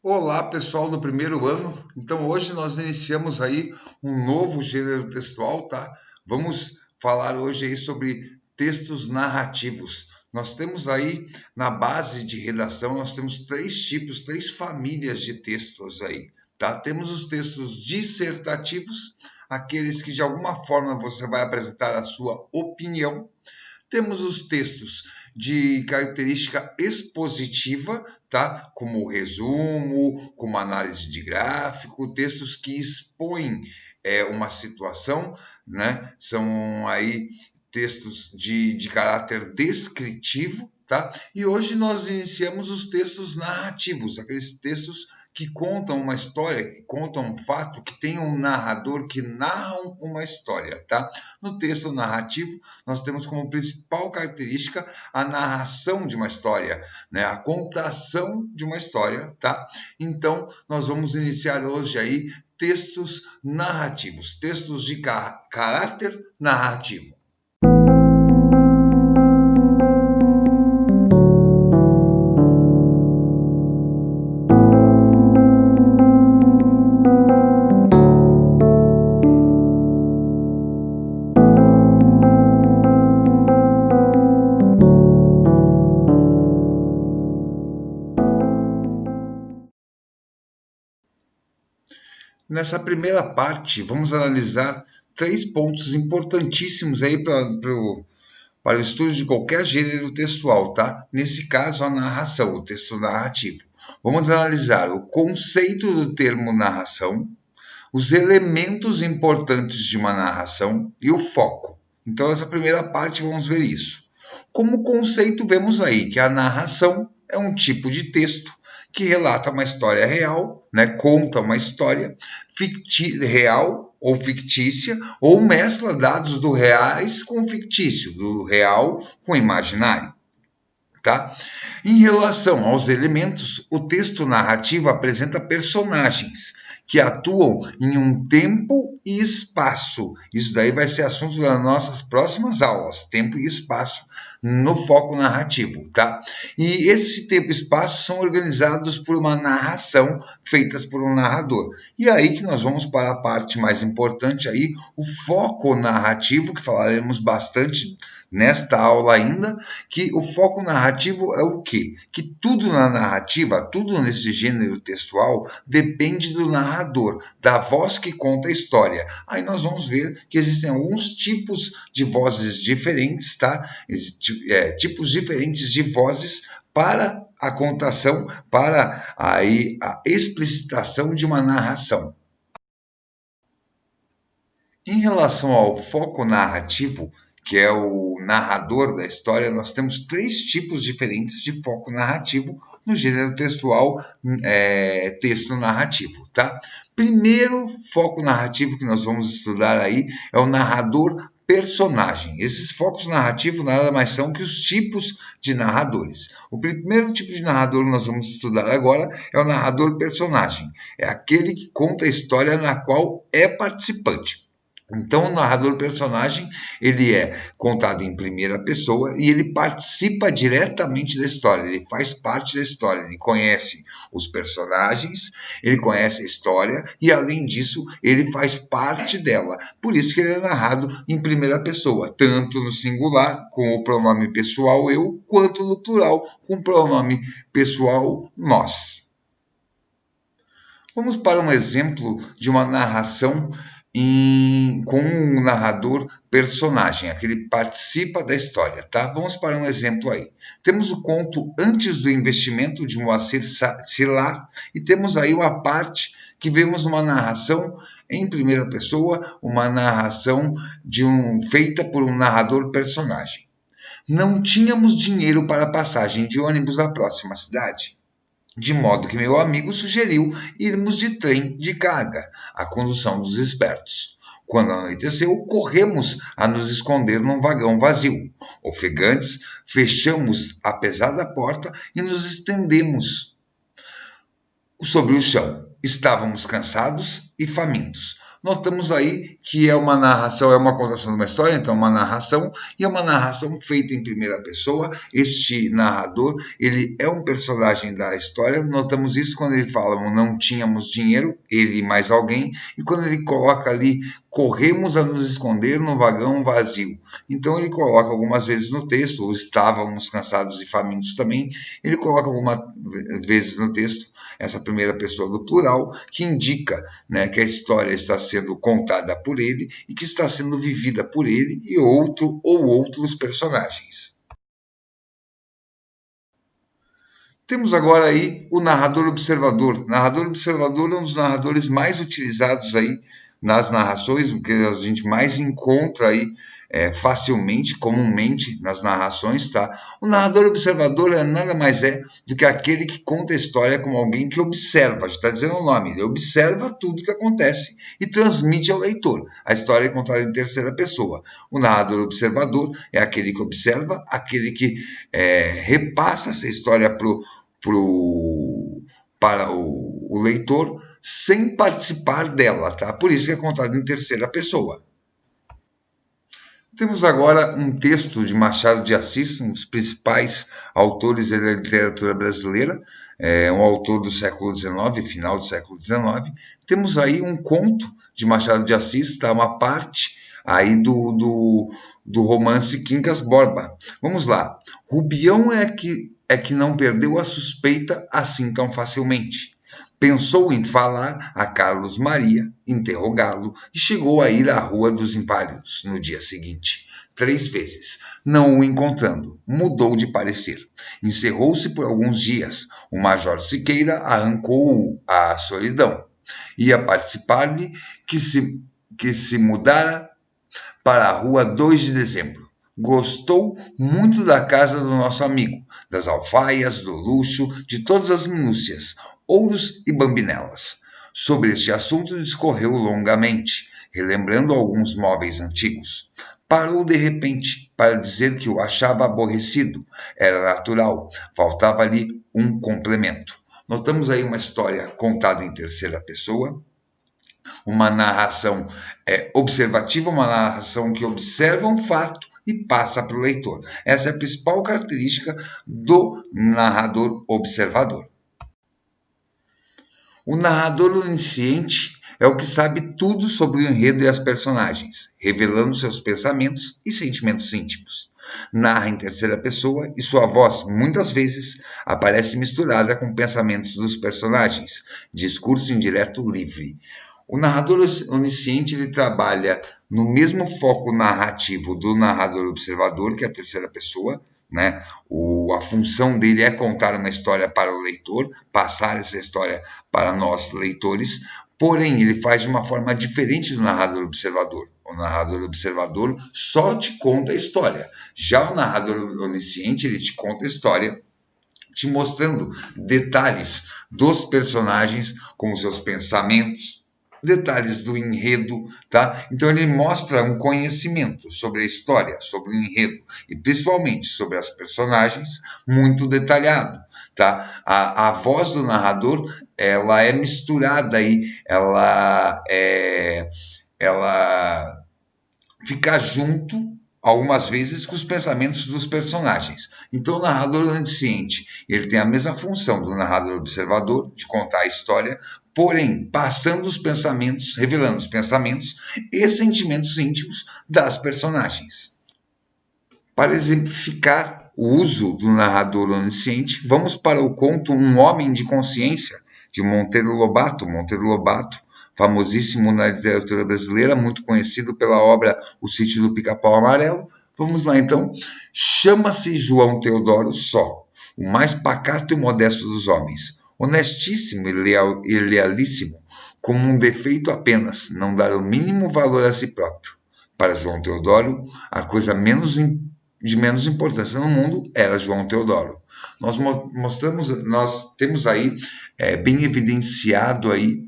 Olá, pessoal do primeiro ano. Então, hoje nós iniciamos aí um novo gênero textual, tá? Vamos falar hoje aí sobre textos narrativos. Nós temos aí na base de redação, nós temos três tipos, três famílias de textos aí, tá? Temos os textos dissertativos, aqueles que de alguma forma você vai apresentar a sua opinião. Temos os textos de característica expositiva, tá? Como resumo, como análise de gráfico, textos que expõem uma situação, né? São aí textos de caráter descritivo, tá? E hoje nós iniciamos os textos narrativos, aqueles textos que contam uma história, que contam um fato, que tem um narrador que narra uma história, tá? No texto narrativo, nós temos como principal característica a narração de uma história, né? A contação de uma história, tá? Então, nós vamos iniciar hoje aí textos narrativos, textos de caráter narrativo. Nessa primeira parte, vamos analisar três pontos importantíssimos aí para o estudo de qualquer gênero textual, tá? Nesse caso, a narração, o texto narrativo. Vamos analisar o conceito do termo narração, os elementos importantes de uma narração e o foco. Então, nessa primeira parte, vamos ver isso. Como conceito, vemos aí que a narração é um tipo de texto que relata uma história real, né? Conta uma história real ou fictícia, ou mescla dados do reais com fictício, do real com imaginário. Tá? Em relação aos elementos, o texto narrativo apresenta personagens que atuam em um tempo e espaço. Isso daí vai ser assunto das nossas próximas aulas, tempo e espaço no foco narrativo, tá? E esse tempo e espaço são organizados por uma narração feitas por um narrador. E aí que nós vamos para a parte mais importante aí, o foco narrativo, que falaremos bastante nesta aula ainda, que o foco narrativo é o quê? Que tudo na narrativa, tudo nesse gênero textual, depende do narrador, da voz que conta a história. Aí nós vamos ver que existem alguns tipos de vozes diferentes, tá? Tipos diferentes de vozes para a contação, para aí a explicitação de uma narração. Em relação ao foco narrativo, que é o narrador da história, nós temos três tipos diferentes de foco narrativo no gênero textual, texto narrativo, tá? Primeiro foco narrativo que nós vamos estudar aí é o narrador personagem. Esses focos narrativos nada mais são que os tipos de narradores. O primeiro tipo de narrador que nós vamos estudar agora é o narrador personagem. É aquele que conta a história na qual é participante. Então, o narrador personagem, ele é contado em primeira pessoa e ele participa diretamente da história, ele faz parte da história, ele conhece os personagens, ele conhece a história e, além disso, ele faz parte dela. Por isso que ele é narrado em primeira pessoa, tanto no singular, com o pronome pessoal eu, quanto no plural, com o pronome pessoal nós. Vamos para um exemplo de uma narração com um narrador personagem, aquele que participa da história, tá? Vamos para um exemplo aí. Temos o conto Antes do Investimento, de Moacir Silar, e temos aí uma parte que vemos uma narração em primeira pessoa, uma narração feita por um narrador personagem. Não tínhamos dinheiro para a passagem de ônibus à próxima cidade. De modo que meu amigo sugeriu irmos de trem de carga, a condução dos espertos. Quando anoiteceu, corremos a nos esconder num vagão vazio. Ofegantes, fechamos a pesada porta e nos estendemos sobre o chão. Estávamos cansados e famintos. notamos aí que é uma narração, é uma contação de uma história, então uma narração, e é uma narração feita em primeira pessoa. Este narrador, ele é um personagem da história, notamos isso quando ele fala, não tínhamos dinheiro, ele e mais alguém, e quando ele coloca ali, corremos a nos esconder no vagão vazio. Então ele coloca algumas vezes no texto, ou estávamos cansados e famintos também, ele coloca algumas vezes no texto essa primeira pessoa do plural, que indica, né, que a história está sendo contada por ele e que está sendo vivida por ele e outro ou outros personagens. Temos agora aí o narrador observador. Narrador observador é um dos narradores mais utilizados aí nas narrações, o que a gente mais encontra aí facilmente, comumente nas narrações, tá? O narrador observador nada mais é do que aquele que conta a história como alguém que observa, já está dizendo o nome, ele observa tudo que acontece e transmite ao leitor. A história é contada em terceira pessoa. O narrador observador é aquele que observa, aquele que repassa essa história para o leitor sem participar dela, tá? Por isso que é contado em terceira pessoa. Temos agora um texto de Machado de Assis, um dos principais autores da literatura brasileira, um autor do século XIX, final do século XIX. Temos aí um conto de Machado de Assis, tá? Uma parte aí do romance Quincas Borba. Vamos lá. Rubião é que não perdeu a suspeita assim tão facilmente. Pensou em falar a Carlos Maria, interrogá-lo, e chegou a ir à Rua dos Impáridos no dia seguinte, 3 vezes. Não o encontrando, mudou de parecer. Encerrou-se por alguns dias. O Major Siqueira arrancou-o à solidão. Ia participar-lhe que se mudara para a Rua 2 de Dezembro. Gostou muito da casa do nosso amigo, das alfaias, do luxo, de todas as minúcias, ouros e bambinelas. Sobre este assunto discorreu longamente, relembrando alguns móveis antigos. Parou de repente para dizer que o achava aborrecido. Era natural, faltava-lhe um complemento. Notamos aí uma história contada em terceira pessoa, uma narração observativa, uma narração que observa um fato e passa para o leitor. Essa é a principal característica do narrador observador. O narrador onisciente é o que sabe tudo sobre o enredo e as personagens, revelando seus pensamentos e sentimentos íntimos. Narra em terceira pessoa e sua voz, muitas vezes, aparece misturada com pensamentos dos personagens, discurso indireto livre. O narrador onisciente ele trabalha no mesmo foco narrativo do narrador observador, que é a terceira pessoa, né? A função dele é contar uma história para o leitor, passar essa história para nós leitores, porém ele faz de uma forma diferente do narrador observador. O narrador observador só te conta a história. Já o narrador onisciente, ele te conta a história te mostrando detalhes dos personagens, como seus pensamentos, detalhes do enredo, tá? Então ele mostra um conhecimento sobre a história, sobre o enredo e principalmente sobre as personagens muito detalhado, tá? A voz do narrador, ela é misturada aí, ela fica junto algumas vezes com os pensamentos dos personagens. Então, o narrador onisciente, ele tem a mesma função do narrador observador, de contar a história, porém, passando os pensamentos, revelando os pensamentos e sentimentos íntimos das personagens. Para exemplificar o uso do narrador onisciente, vamos para o conto Um Homem de Consciência, de Monteiro Lobato. Monteiro Lobato, famosíssimo na literatura brasileira, muito conhecido pela obra O Sítio do Pica-Pau Amarelo. Vamos lá, então. Chama-se João Teodoro Só, o mais pacato e modesto dos homens, honestíssimo e lealíssimo, como um defeito apenas, não dar o mínimo valor a si próprio. Para João Teodoro, a coisa de menos importância no mundo era João Teodoro. Nós temos aí bem evidenciado aí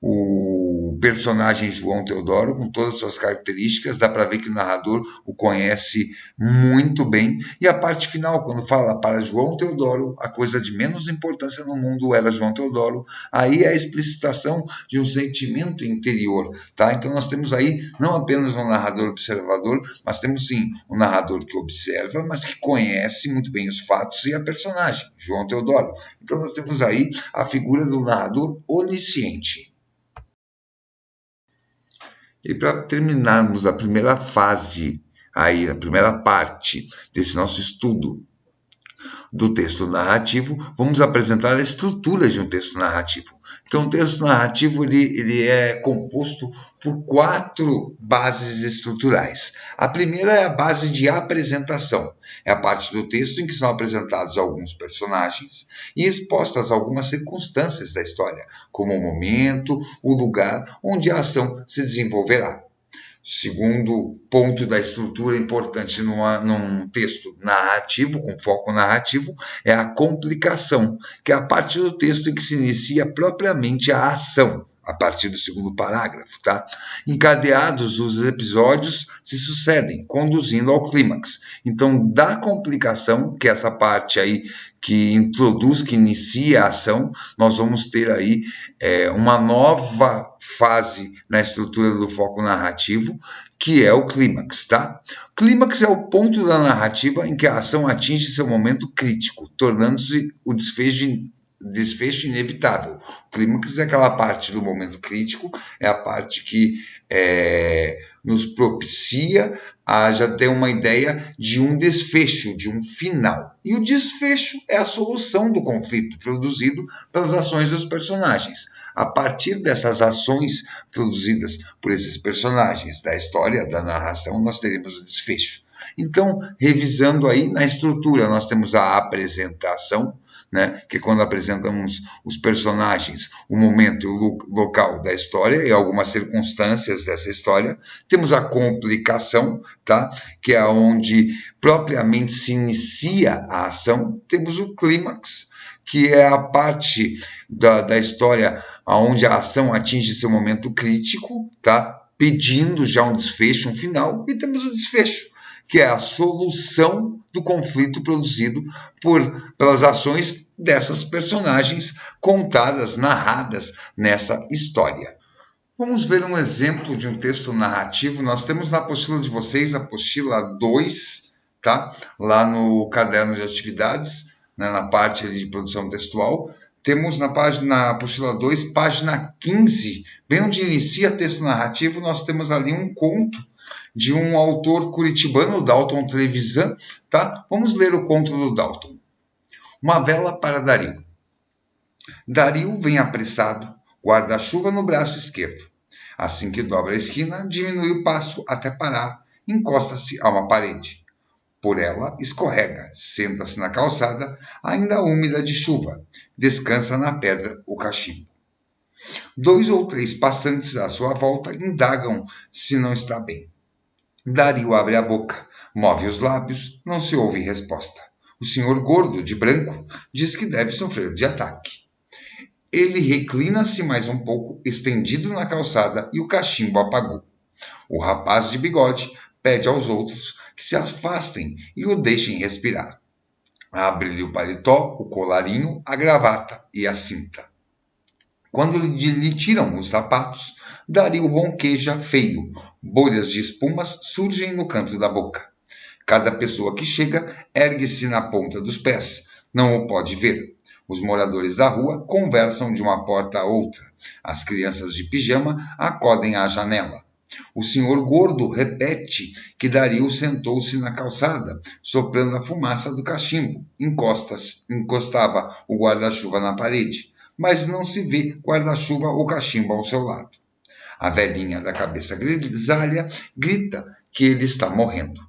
o personagem João Teodoro, com todas as suas características, dá para ver que o narrador o conhece muito bem. E a parte final, quando fala para João Teodoro, a coisa de menos importância no mundo era João Teodoro, aí é a explicitação de um sentimento interior, tá? Então nós temos aí não apenas um narrador observador, mas temos sim um narrador que observa, mas que conhece muito bem os fatos e a personagem, João Teodoro. Então nós temos aí a figura do narrador onisciente. E para terminarmos a primeira fase, aí, a primeira parte desse nosso estudo do texto narrativo, vamos apresentar a estrutura de um texto narrativo. Então, o texto narrativo ele é composto por 4 bases estruturais. A primeira é a base de apresentação. É a parte do texto em que são apresentados alguns personagens e expostas algumas circunstâncias da história, como o momento, o lugar onde a ação se desenvolverá. Segundo ponto da estrutura importante num texto narrativo, com foco narrativo, é a complicação, que é a parte do texto em que se inicia propriamente a ação, a partir do segundo parágrafo, tá? Encadeados, os episódios se sucedem, conduzindo ao clímax. Então, da complicação, que é essa parte aí que introduz, que inicia a ação, nós vamos ter aí uma nova fase na estrutura do foco narrativo, que é o clímax, tá? O clímax é o ponto da narrativa em que a ação atinge seu momento crítico, tornando-se o desfecho inevitável. O clímax é aquela parte do momento crítico, é a parte que nos propicia a já ter uma ideia de um desfecho, de um final. E o desfecho é a solução do conflito produzido pelas ações dos personagens. A partir dessas ações produzidas por esses personagens da história, da narração, nós teremos o desfecho. Então, revisando aí na estrutura, nós temos a apresentação, né, que é quando apresentamos os personagens, o momento e o local da história e algumas circunstâncias dessa história. Temos a complicação, tá, que é onde propriamente se inicia a ação. Temos o clímax, que é a parte da história onde a ação atinge seu momento crítico, tá, pedindo já um desfecho, um final. E temos o desfecho, que é a solução do conflito produzido pelas ações dessas personagens contadas, narradas nessa história. Vamos ver um exemplo de um texto narrativo. Nós temos na apostila de vocês, a apostila 2, tá? Lá no caderno de atividades, né, na parte ali de produção textual. Temos na apostila 2, página 15, bem onde inicia texto narrativo, nós temos ali um conto de um autor curitibano, Dalton Trevisan, tá? Vamos ler o conto do Dalton. Uma vela para Dario. Dario vem apressado, guarda-chuva no braço esquerdo. Assim que dobra a esquina, diminui o passo até parar, encosta-se a uma parede. Por ela, escorrega, senta-se na calçada, ainda úmida de chuva, descansa na pedra o cachimbo. 2 ou 3 passantes à sua volta indagam se não está bem. Dario abre a boca, move os lábios, não se ouve resposta. O senhor gordo, de branco, diz que deve sofrer de ataque. Ele reclina-se mais um pouco, estendido na calçada, e o cachimbo apagou. O rapaz de bigode pede aos outros que se afastem e o deixem respirar. Abre-lhe o paletó, o colarinho, a gravata e a cinta. Quando lhe tiram os sapatos, Dario ronqueja feio. Bolhas de espumas surgem no canto da boca. Cada pessoa que chega ergue-se na ponta dos pés. Não o pode ver. Os moradores da rua conversam de uma porta a outra. As crianças de pijama acodem à janela. O senhor gordo repete que Dario sentou-se na calçada, soprando a fumaça do cachimbo. Encostava o guarda-chuva na parede, mas não se vê guarda-chuva ou cachimbo ao seu lado. A velhinha da cabeça grisalha grita que ele está morrendo.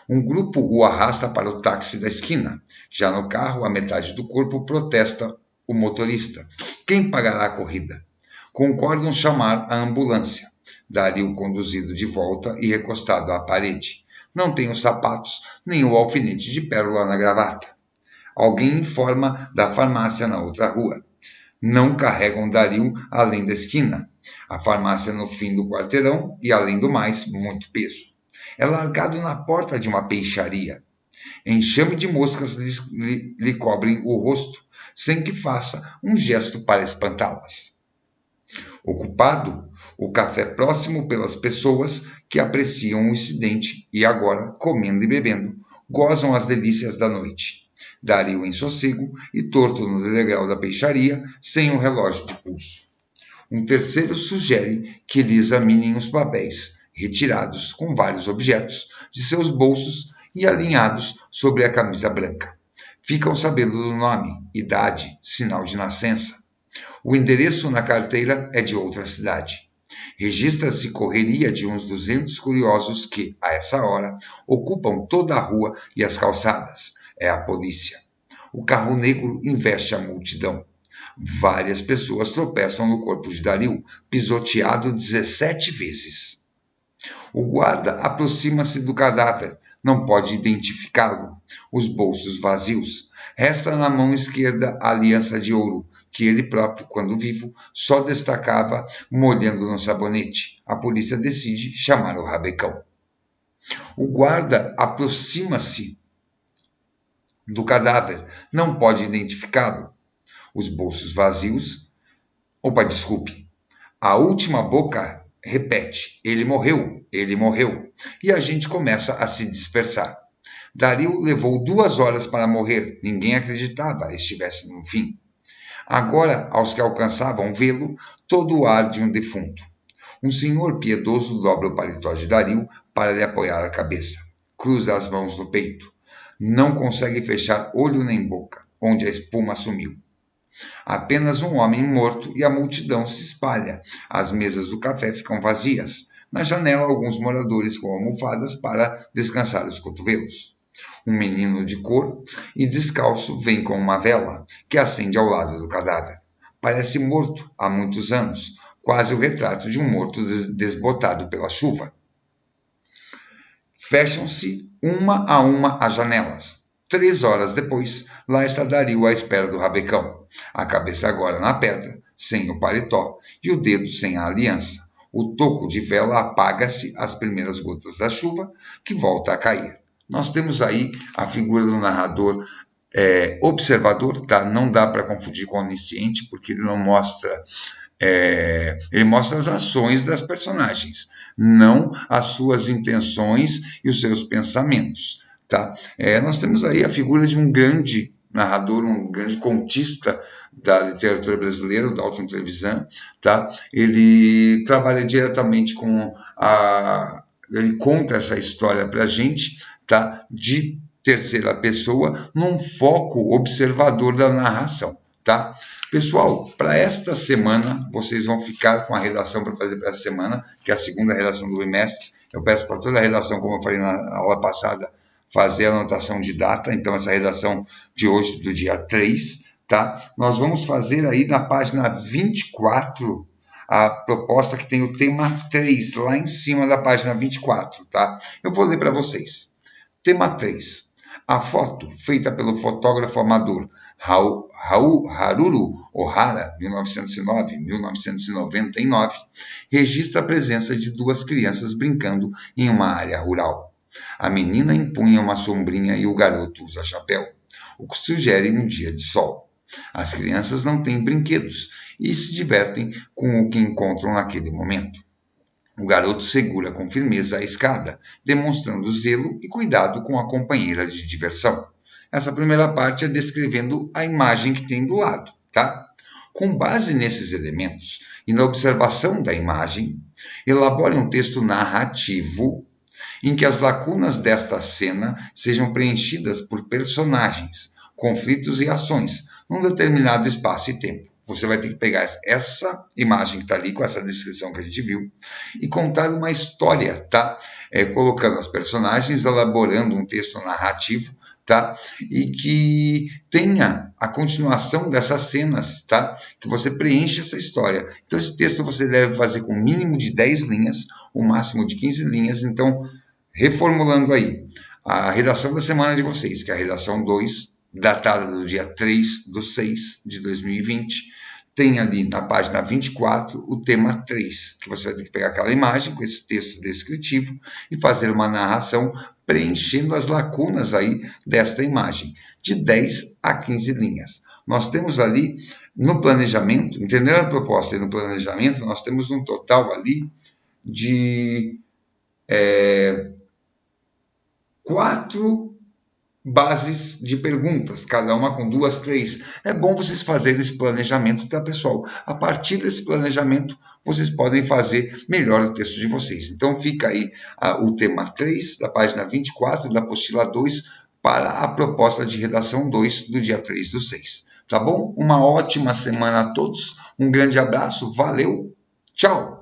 Um grupo o arrasta para o táxi da esquina. Já no carro, a metade do corpo protesta o motorista. Quem pagará a corrida? Concordam chamar a ambulância. Dario conduzido de volta e recostado à parede. Não tem os sapatos, nem o alfinete de pérola na gravata. Alguém informa da farmácia na outra rua. Não carregam Dario além da esquina. A farmácia no fim do quarteirão e, além do mais, muito peso. É largado na porta de uma peixaria. Enxame de moscas lhe cobrem o rosto, sem que faça um gesto para espantá-las. Ocupado, o café próximo pelas pessoas que apreciam o incidente e agora, comendo e bebendo, gozam as delícias da noite. Dario em sossego e torto no degrau da peixaria, sem um relógio de pulso. Um terceiro sugere que ele examinem os papéis, retirados com vários objetos de seus bolsos e alinhados sobre a camisa branca. Ficam sabendo do nome, idade, sinal de nascença. O endereço na carteira é de outra cidade. Registra-se correria de uns 200 curiosos que, a essa hora, ocupam toda a rua e as calçadas. É a polícia. O carro negro investe a multidão. Várias pessoas tropeçam no corpo de Dario, pisoteado 17 vezes. O guarda aproxima-se do cadáver. Não pode identificá-lo. Os bolsos vazios. Resta na mão esquerda a aliança de ouro, que ele próprio, quando vivo, só destacava molhando no sabonete. A polícia decide chamar o rabecão. O guarda aproxima-se do cadáver. Não pode identificá-lo. Os bolsos vazios. Opa, desculpe. A última boca repete: ele morreu, ele morreu. E a gente começa a se dispersar. Dario levou 2 horas para morrer. Ninguém acreditava estivesse no fim. Agora, aos que alcançavam vê-lo, todo o ar de um defunto. Um senhor piedoso dobra o paletó de Dario para lhe apoiar a cabeça. Cruza as mãos no peito. Não consegue fechar olho nem boca, onde a espuma sumiu. Apenas um homem morto e a multidão se espalha. As mesas do café ficam vazias. Na janela, alguns moradores com almofadas para descansar os cotovelos. Um menino de cor e descalço vem com uma vela, que acende ao lado do cadáver. Parece morto há muitos anos, quase o retrato de um morto desbotado pela chuva. Fecham-se uma a uma as janelas. 3 horas depois, lá está Dario à espera do rabecão. A cabeça agora na pedra, sem o paletó, e o dedo sem a aliança. O toco de vela apaga-se às primeiras gotas da chuva, que volta a cair. Nós temos aí a figura do narrador observador, tá? Não dá para confundir com onisciente, porque ele não mostra... ele mostra as ações das personagens, não as suas intenções e os seus pensamentos. Tá? Nós temos aí a figura de um grande narrador, um grande contista da literatura brasileira, o Dalton Trevisan. Tá? Ele trabalha diretamente com ele conta essa história para a gente, tá? De terceira pessoa, num foco observador da narração. Tá? Pessoal, para esta semana, vocês vão ficar com a redação para fazer para essa semana, que é a segunda redação do bimestre. Eu peço para toda a redação, como eu falei na aula passada, fazer a anotação de data. Então, essa redação de hoje, do dia 3, tá? Nós vamos fazer aí na página 24, a proposta que tem o tema 3, lá em cima da página 24, tá? Eu vou ler para vocês. Tema 3. A foto, feita pelo fotógrafo amador Haruru Ohara, 1909-1999, registra a presença de 2 crianças brincando em uma área rural. A menina empunha uma sombrinha e o garoto usa chapéu, o que sugere um dia de sol. As crianças não têm brinquedos e se divertem com o que encontram naquele momento. O garoto segura com firmeza a escada, demonstrando zelo e cuidado com a companheira de diversão. Essa primeira parte é descrevendo a imagem que tem do lado, tá? Com base nesses elementos e na observação da imagem, elabore um texto narrativo em que as lacunas desta cena sejam preenchidas por personagens, conflitos e ações, num determinado espaço e tempo. Você vai ter que pegar essa imagem que está ali, com essa descrição que a gente viu, e contar uma história, tá? Colocando as personagens, elaborando um texto narrativo, tá? E que tenha a continuação dessas cenas, tá? Que você preenche essa história. Então, esse texto você deve fazer com o mínimo de 10 linhas, o máximo de 15 linhas. Então, reformulando aí, a redação da semana de vocês, que é a redação 2, datada do dia 3/6 de 2020, tem ali na página 24 o tema 3, que você vai ter que pegar aquela imagem com esse texto descritivo e fazer uma narração preenchendo as lacunas aí desta imagem, de 10 a 15 linhas. Nós temos ali no planejamento, entendendo a proposta e no planejamento, nós temos um total ali de 4 bases de perguntas, cada uma com 2, 3. É bom vocês fazerem esse planejamento, tá, pessoal? A partir desse planejamento, vocês podem fazer melhor o texto de vocês. Então, fica aí o tema 3, da página 24, da apostila 2, para a proposta de redação 2, do dia 3/6. Tá bom? Uma ótima semana a todos, um grande abraço, valeu, tchau!